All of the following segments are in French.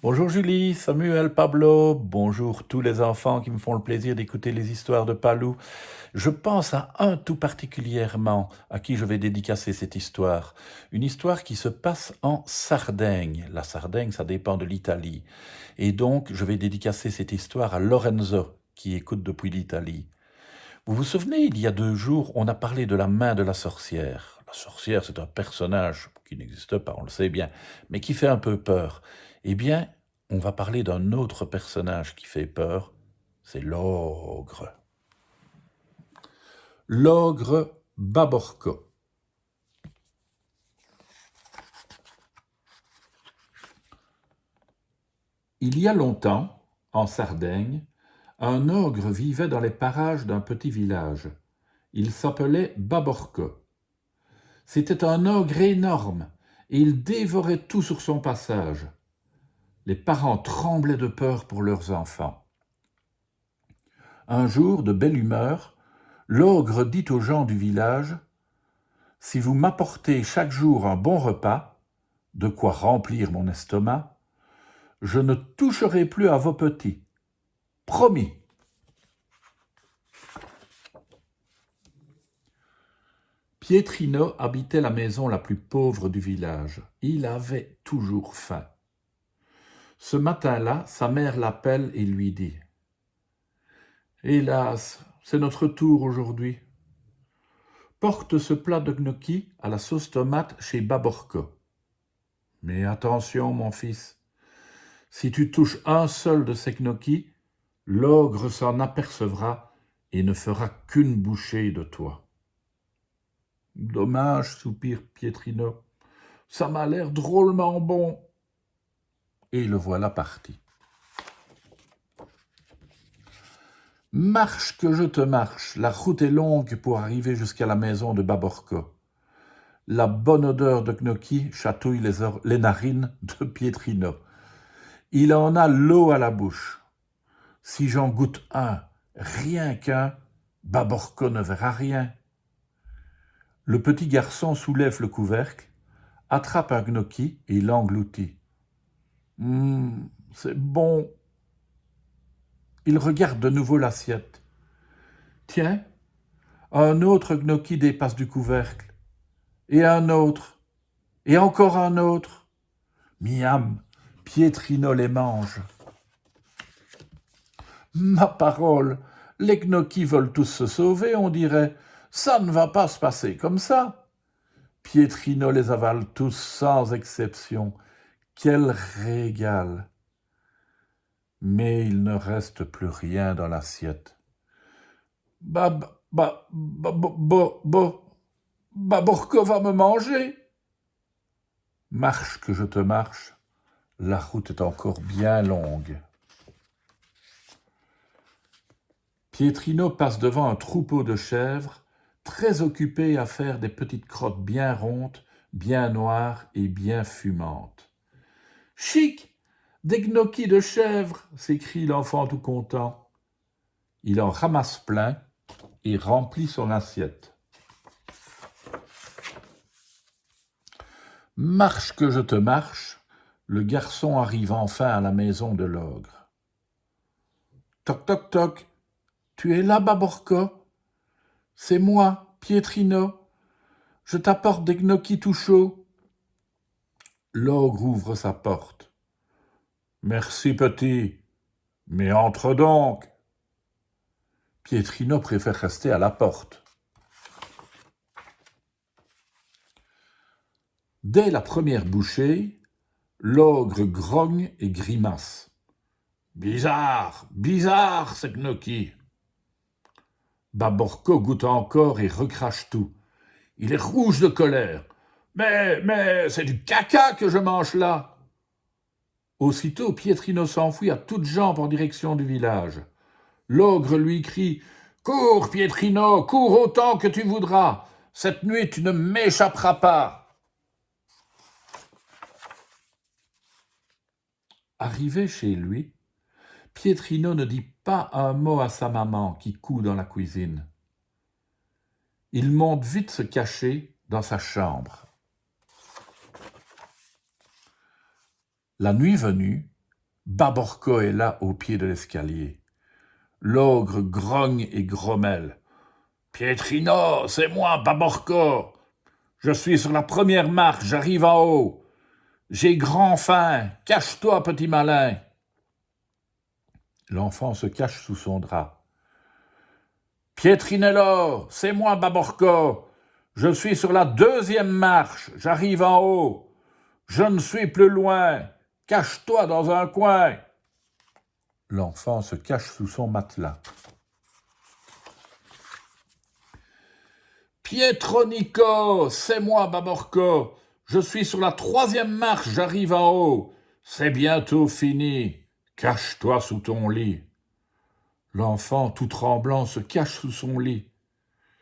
Bonjour Julie, Samuel, Pablo, bonjour tous les enfants qui me font le plaisir d'écouter les histoires de Palou. Je pense à un tout particulièrement à qui je vais dédicacer cette histoire. Une histoire qui se passe en Sardaigne. La Sardaigne, ça dépend de l'Italie. Et donc, je vais dédicacer cette histoire à Lorenzo, qui écoute depuis l'Italie. Vous vous souvenez, il y a 2 jours, on a parlé de la main de la sorcière. La sorcière, c'est un personnage qui n'existe pas, on le sait bien, mais qui fait un peu peur. Eh bien, on va parler d'un autre personnage qui fait peur, c'est l'ogre. L'ogre Baborco. Il y a longtemps, en Sardaigne, un ogre vivait dans les parages d'un petit village. Il s'appelait Baborco. C'était un ogre énorme, et il dévorait tout sur son passage. Les parents tremblaient de peur pour leurs enfants. Un jour, de belle humeur, l'ogre dit aux gens du village : « Si vous m'apportez chaque jour un bon repas, de quoi remplir mon estomac, je ne toucherai plus à vos petits. Promis !» Pietrino habitait la maison la plus pauvre du village. Il avait toujours faim. Ce matin-là, sa mère l'appelle et lui dit : « Hélas, c'est notre tour aujourd'hui. Porte ce plat de gnocchi à la sauce tomate chez Baborco. Mais attention, mon fils, si tu touches un seul de ces gnocchis, l'ogre s'en apercevra et ne fera qu'une bouchée de toi. » Dommage, soupire Pietrino, ça m'a l'air drôlement bon. Et le voilà parti. Marche que je te marche, la route est longue pour arriver jusqu'à la maison de Baborco. La bonne odeur de gnocchi chatouille les narines de Pietrino. Il en a l'eau à la bouche. Si j'en goûte un, rien qu'un, Baborco ne verra rien. Le petit garçon soulève le couvercle, attrape un gnocchi et l'engloutit. C'est bon. Il regarde de nouveau l'assiette. Tiens, un autre gnocchi dépasse du couvercle. Et un autre. Et encore un autre. Miam, Pietrino les mange. Ma parole, les gnocchis veulent tous se sauver, on dirait. Ça ne va pas se passer comme ça. Pietrino les avale tous sans exception. Quel régal! Mais il ne reste plus rien dans l'assiette. Baborco va me manger. Marche que je te marche, la route est encore bien longue. Pietrino passe devant un troupeau de chèvres, très occupé à faire des petites crottes bien rondes, bien noires et bien fumantes. « Chic, des gnocchis de chèvres !» s'écrie l'enfant tout content. Il en ramasse plein et remplit son assiette. Marche que je te marche, le garçon arrive enfin à la maison de l'ogre. Toc toc toc, tu es là, Baborco ? C'est moi, Pietrino. Je t'apporte des gnocchis tout chauds. L'ogre ouvre sa porte. Merci, petit, mais entre donc. Pietrino préfère rester à la porte. Dès la première bouchée, l'ogre grogne et grimace. Bizarre, bizarre, ces gnocchis. Baborco goûte encore et recrache tout. Il est rouge de colère. Mais, c'est du caca que je mange là. Aussitôt, Pietrino s'enfuit à toutes jambes en direction du village. L'ogre lui crie : « Cours, Pietrino, cours autant que tu voudras. Cette nuit, tu ne m'échapperas pas. » Arrivé chez lui, Pietrino ne dit pas un mot à sa maman qui coud dans la cuisine. Il monte vite se cacher dans sa chambre. La nuit venue, Baborko est là au pied de l'escalier. L'ogre grogne et grommelle. « Pietrino, c'est moi, Baborko. Je suis sur la première marche, j'arrive en haut. J'ai grand faim, cache-toi, petit malin. » L'enfant se cache sous son drap. « Pietrinello, c'est moi, Baborko. Je suis sur la deuxième marche, j'arrive en haut. Je ne suis plus loin, cache-toi dans un coin. » L'enfant se cache sous son matelas. « Pietronico, c'est moi, Baborko. Je suis sur la troisième marche, j'arrive en haut. C'est bientôt fini. Cache-toi sous ton lit. » L'enfant, tout tremblant, se cache sous son lit.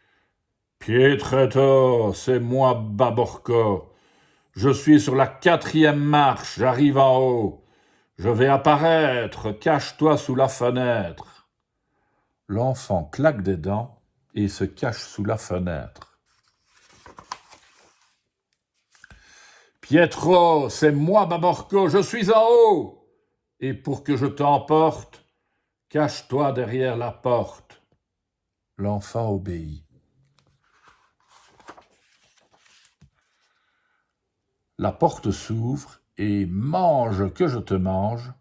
« Pietretto, c'est moi, Baborko. Je suis sur la quatrième marche, j'arrive en haut. Je vais apparaître, cache-toi sous la fenêtre. » L'enfant claque des dents et se cache sous la fenêtre. « Pietro, c'est moi, Baborko, je suis en haut. Et pour que je t'emporte, cache-toi derrière la porte. » L'enfant obéit. La porte s'ouvre et mange que je te mange.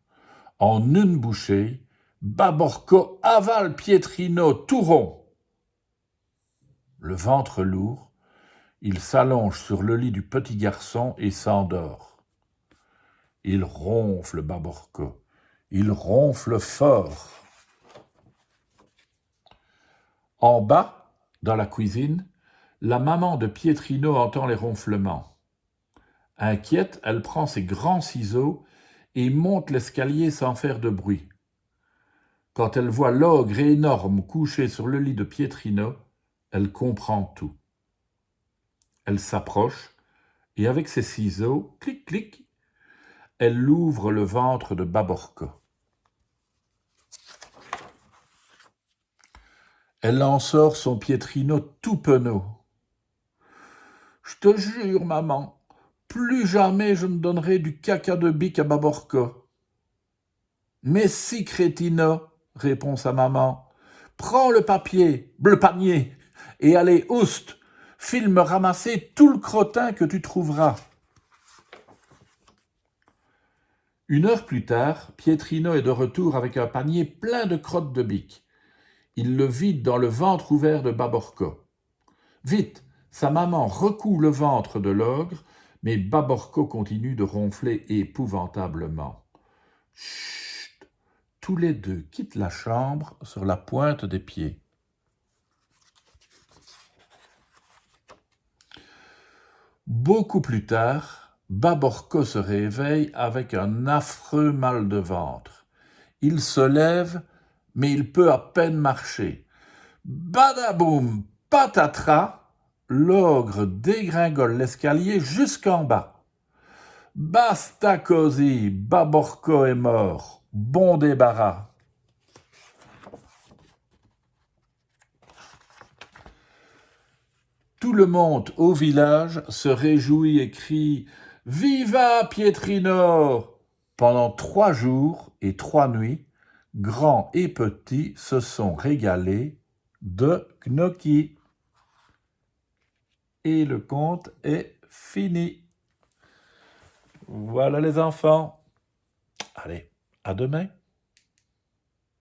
En une bouchée, Baborko avale Pietrino tout rond. Le ventre lourd, il s'allonge sur le lit du petit garçon et s'endort. Il ronfle, Baborko. Il ronfle fort. En bas, dans la cuisine, la maman de Pietrino entend les ronflements. Inquiète, elle prend ses grands ciseaux et monte l'escalier sans faire de bruit. Quand elle voit l'ogre énorme couché sur le lit de Pietrino, elle comprend tout. Elle s'approche et avec ses ciseaux, clic, clic, elle ouvre le ventre de Baborko. Elle en sort son Pietrino tout penaud. « Je te jure, maman, plus jamais je ne donnerai du caca de bique à Baborko. »« Mais si, crétino, répond sa maman. Prends le panier, et allez, oust, file me ramasser tout le crottin que tu trouveras. » Une heure plus tard, Pietrino est de retour avec un panier plein de crottes de bique. Il le vide dans le ventre ouvert de Baborko. Vite, sa maman recoue le ventre de l'ogre, mais Baborko continue de ronfler épouvantablement. Chut! Tous les deux quittent la chambre sur la pointe des pieds. Beaucoup plus tard, Baborko se réveille avec un affreux mal de ventre. Il se lève, mais il peut à peine marcher. Badaboum, patatras, l'ogre dégringole l'escalier jusqu'en bas. Basta così, Baborko est mort, bon débarras. Tout le monde au village se réjouit et crie « Viva Pietrino !» Pendant 3 jours et 3 nuits, grands et petits se sont régalés de gnocchi. Et le conte est fini. Voilà les enfants. Allez, à demain.